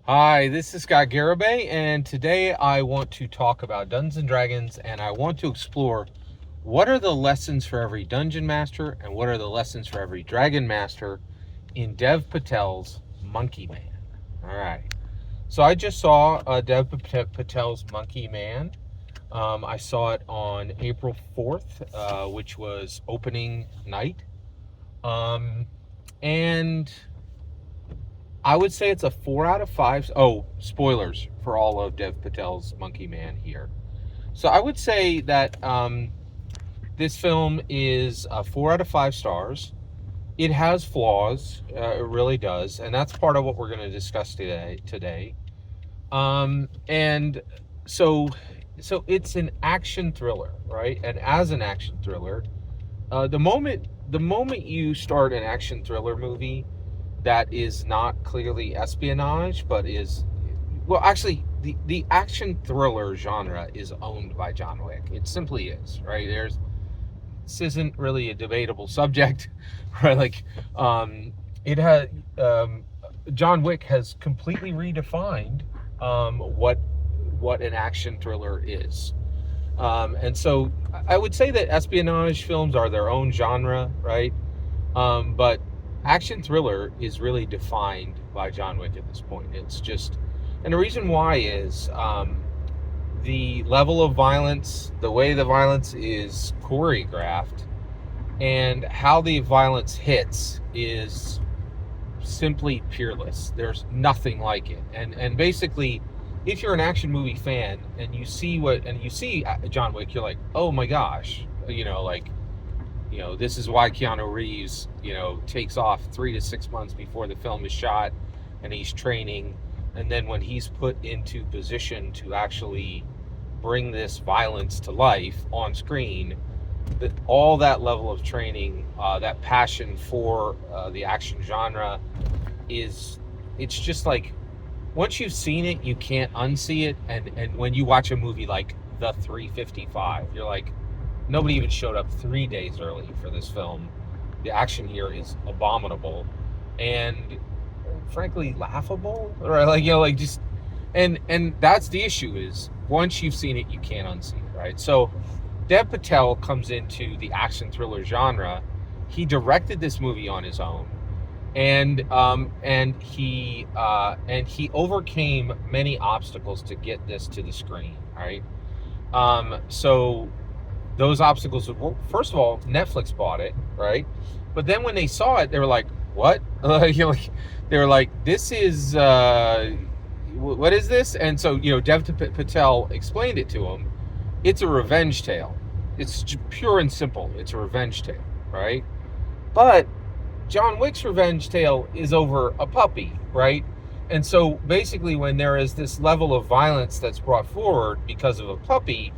Hi, this is Scott Garibay, and today I want to talk about Dungeons and Dragons, and I want to explore what are the lessons for every dungeon master and what are the lessons for every dragon master in Dev Patel's Monkey Man. All right. So I just saw Patel's Monkey Man. I saw it on April 4th, which was opening night. And I would say it's a 4 out of 5. Oh, spoilers for all of Dev Patel's Monkey Man here. So I would say that this film is 4 out of 5 stars. It has flaws, it really does, and that's part of what we're going to discuss today. And so it's an action thriller, right? And as an action thriller, the moment you start an action thriller movie that is not clearly espionage, but is, well, actually, the action thriller genre is owned by John Wick. It simply is, right? This isn't really a debatable subject, right? Like, it has John Wick has completely redefined what an action thriller is. And so I would say that espionage films are their own genre, right? But action thriller is really defined by John Wick at this point. It's just, and the reason why is the level of violence, the way the violence is choreographed, and how the violence hits is simply peerless. There's nothing like it. And basically, if you're an action movie fan and you see John Wick, you're like, oh my gosh, this is why Keanu Reeves, takes off 3 to 6 months before the film is shot, and he's training, and then when he's put into position to actually bring this violence to life on screen, that all that level of training, that passion for the action genre it's just like, once you've seen it, you can't unsee it. And when you watch a movie like The 355, you're like, nobody even showed up 3 days early for this film. The action here is abominable and frankly laughable, right? Just, and that's the issue, is once you've seen it, you can't unsee it, right? So Dev Patel comes into the action thriller genre. He directed this movie on his own, and he overcame many obstacles to get this to the screen, right? So those obstacles, first of all, Netflix bought it, right? But then when they saw it, they were like, what? They were like, this is what is this? And so Dev Patel explained it to him. It's a revenge tale. It's pure and simple. It's a revenge tale, right? But John Wick's revenge tale is over a puppy, right? And so basically, when there is this level of violence that's brought forward because of a puppy,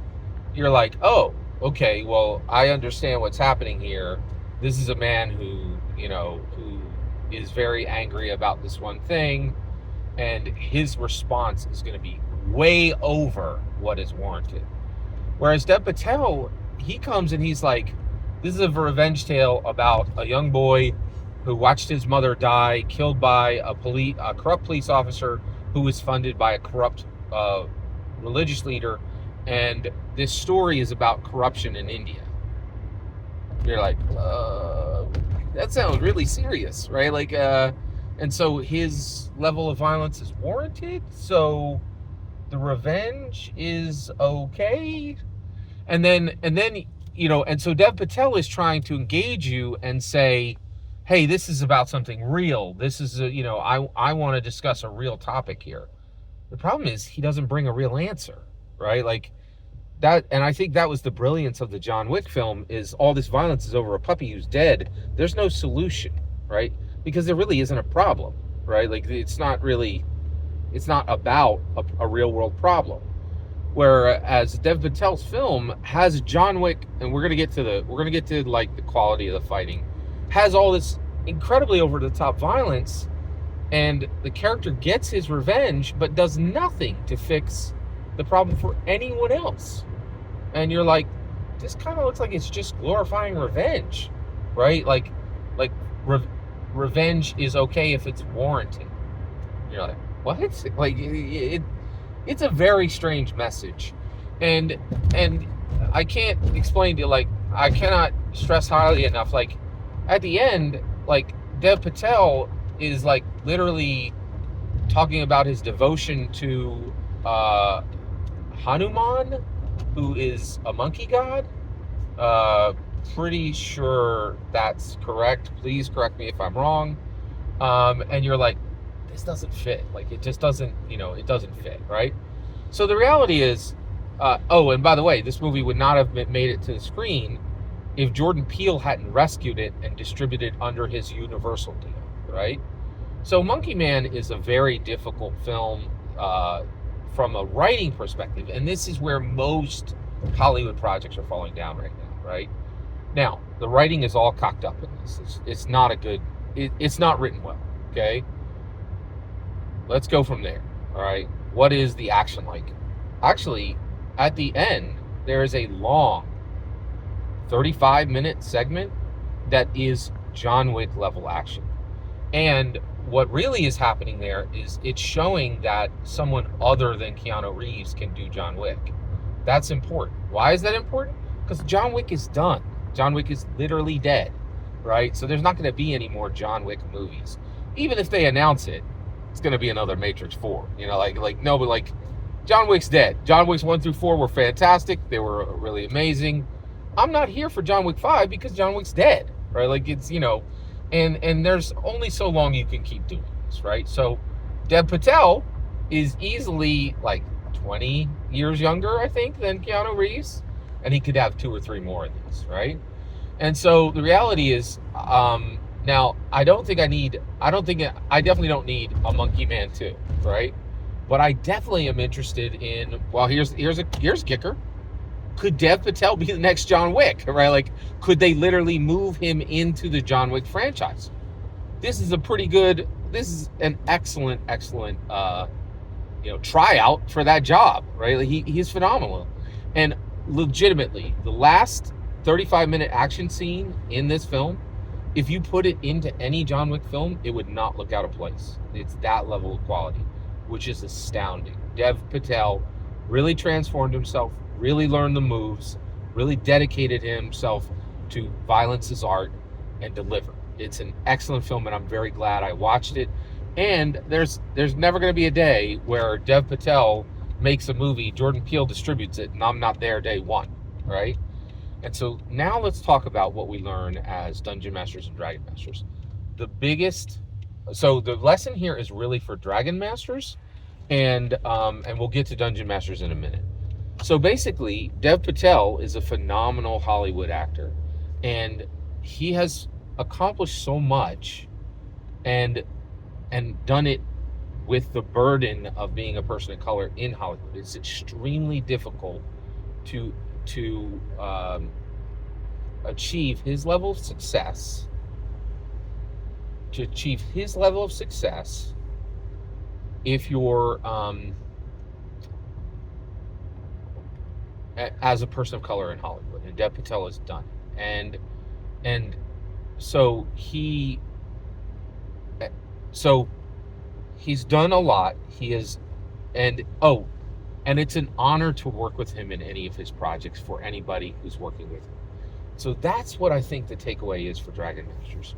you're like, oh, okay, well, I understand what's happening here. This is a man who is very angry about this one thing, and his response is going to be way over what is warranted. Whereas Dev Patel, he comes and he's like, this is a revenge tale about a young boy who watched his mother die, killed by a corrupt police officer who was funded by a corrupt religious leader, and this story is about corruption in India. You're like, that sounds really serious, right? And so his level of violence is warranted, so the revenge is okay. And so Dev Patel is trying to engage you and say, hey, this is about something real. This is I want to discuss a real topic here. The problem is he doesn't bring a real answer, right? Like that. And I think that was the brilliance of the John Wick film, is all this violence is over a puppy who's dead. There's no solution, right? Because there really isn't a problem, right? Like it's not about a real world problem. Whereas Dev Patel's film has John Wick, and we're gonna get to like the quality of the fighting, has all this incredibly over the top violence, and the character gets his revenge but does nothing to fix the problem for anyone else. And you're like, this kind of looks like it's just glorifying revenge, right? Like revenge is okay if it's warranted. You're like, what? Like it's a very strange message, and I can't explain to, like, I cannot stress highly enough, like, at the end, like, Dev Patel is, like, literally talking about his devotion to Hanuman, who is a monkey god. Pretty sure that's correct. Please correct me if I'm wrong. And you're like, this doesn't fit. Like, it just doesn't, it doesn't fit, right? So the reality is, oh, and by the way, this movie would not have made it to the screen if Jordan Peele hadn't rescued it and distributed under his Universal deal, right? So Monkey Man is a very difficult film from a writing perspective, and this is where most Hollywood projects are falling down right now, right? Now, the writing is all cocked up in this. It's not a good, it's not written well, okay? Let's go from there, all right? What is the action like? Actually, at the end, there is a long 35-minute segment that is John Wick level action. And what really is happening there is it's showing that someone other than Keanu Reeves can do John Wick. That's important. Why is that important? Because John Wick is done. John Wick is literally dead, right? So there's not going to be any more John Wick movies. Even if they announce it, it's going to be another Matrix 4. No, but like, John Wick's dead. John Wick's 1 through 4 were fantastic. They were really amazing. I'm not here for John Wick 5 because John Wick's dead, right? Like, it's, and there's only so long you can keep doing this, right? So Dev Patel is easily like 20 years younger, I think, than Keanu Reeves, and he could have 2 or 3 more of these, right? And so the reality is, now I definitely don't need a Monkey Man 2, right? But I definitely am interested in, well, here's a kicker. Could Dev Patel be the next John Wick, right? Like, could they literally move him into the John Wick franchise? This is an excellent tryout for that job, right? Like, he's phenomenal. And legitimately, the last 35-minute action scene in this film, if you put it into any John Wick film, it would not look out of place. It's that level of quality, which is astounding. Dev Patel really transformed himself, really learned the moves, really dedicated himself to violence as art, and delivered. It's an excellent film, and I'm very glad I watched it. And there's never going to be a day where Dev Patel makes a movie, Jordan Peele distributes it, and I'm not there day one, right? And so now let's talk about what we learn as Dungeon Masters and Dragon Masters. The lesson here is really for Dragon Masters, and we'll get to Dungeon Masters in a minute. So basically, Dev Patel is a phenomenal Hollywood actor, and he has accomplished so much and done it with the burden of being a person of color in Hollywood. It's extremely difficult to achieve his level of success. If you're as a person of color in Hollywood, and Dev Patel has done it. And so he's done a lot. And it's an honor to work with him in any of his projects for anybody who's working with him. So that's what I think the takeaway is for Dragon Masters.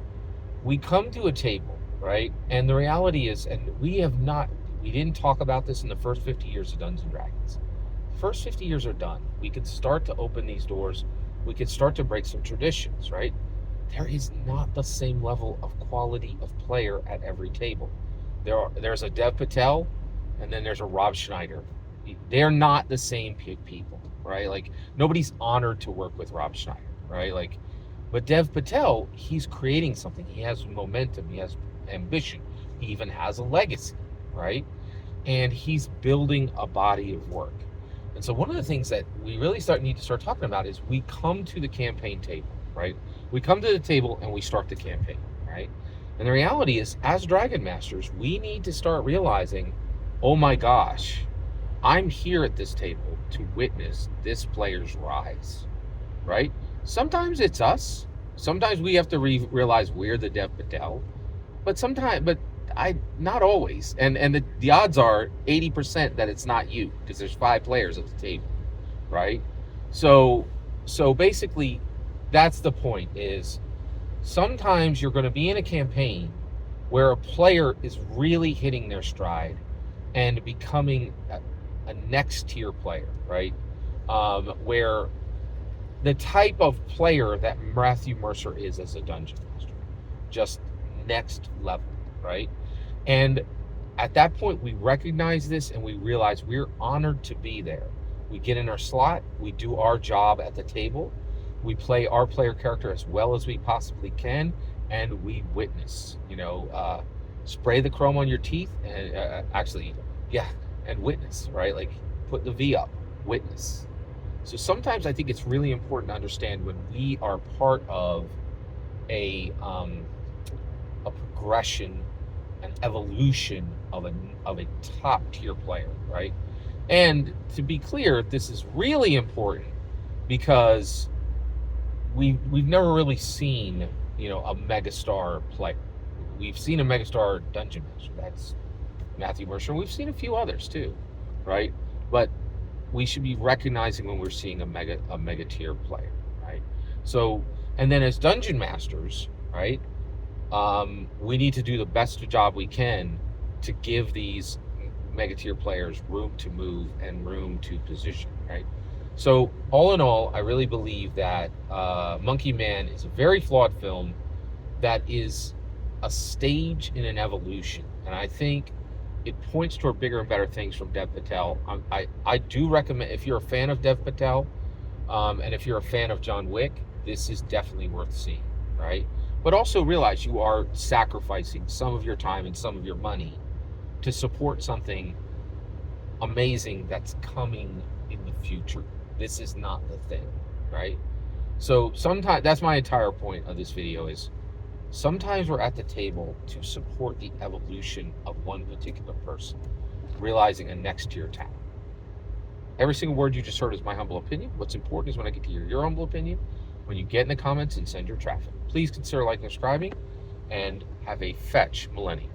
We come to a table, right? And the reality is, and we didn't talk about this in the first 50 years of Dungeons & Dragons. The first 50 years are done. We could start to open these doors. We could start to break some traditions, right? There is not the same level of quality of player at every table. There's a Dev Patel, and then there's a Rob Schneider. They're not the same people, right? Like, nobody's honored to work with Rob Schneider, right? Like, but Dev Patel, he's creating something. He has momentum. He has ambition. He even has a legacy, right? And he's building a body of work. And so one of the things that we really need to start talking about is we come to the campaign table, right? We come to the table and we start the campaign, right? And the reality is, as Dragon Masters, we need to start realizing, oh my gosh, I'm here at this table to witness this player's rise, right? Sometimes it's us. Sometimes we have to realize we're the Dev Patel. But I not always, and the odds are 80% that it's not you, because there's 5 players at the table, right? So basically, that's the point. Is sometimes you're going to be in a campaign where a player is really hitting their stride and becoming a next tier player, right? Where the type of player that Matthew Mercer is as a dungeon master, just next level, right? And at that point, we recognize this and we realize we're honored to be there. We get in our slot, we do our job at the table, we play our player character as well as we possibly can, and we witness, spray the chrome on your teeth, and and witness, right? Like, put the V up, witness. So sometimes I think it's really important to understand when we are part of a progression, an evolution of a top tier player, right? And to be clear, this is really important because we've never really seen, a megastar player. We've seen a megastar dungeon master. That's Matthew Mercer. We've seen a few others too, right? But we should be recognizing when we're seeing a mega tier player, right? So, and then as dungeon masters, right, we need to do the best job we can to give these mega tier players room to move and room to position, right? So all in all, I really believe that Monkey Man is a very flawed film that is a stage in an evolution, and I think it points toward bigger and better things from Dev Patel. I do recommend, if you're a fan of Dev Patel, and if you're a fan of John Wick, this is definitely worth seeing, right? But also realize you are sacrificing some of your time and some of your money to support something amazing that's coming in the future. This is not the thing, right? So sometimes, that's my entire point of this video, is sometimes we're at the table to support the evolution of one particular person, realizing a next tier talent. Every single word you just heard is my humble opinion. What's important is when I get to hear your humble opinion, when you get in the comments and send your traffic. Please consider liking and subscribing, and have a fetch millennium.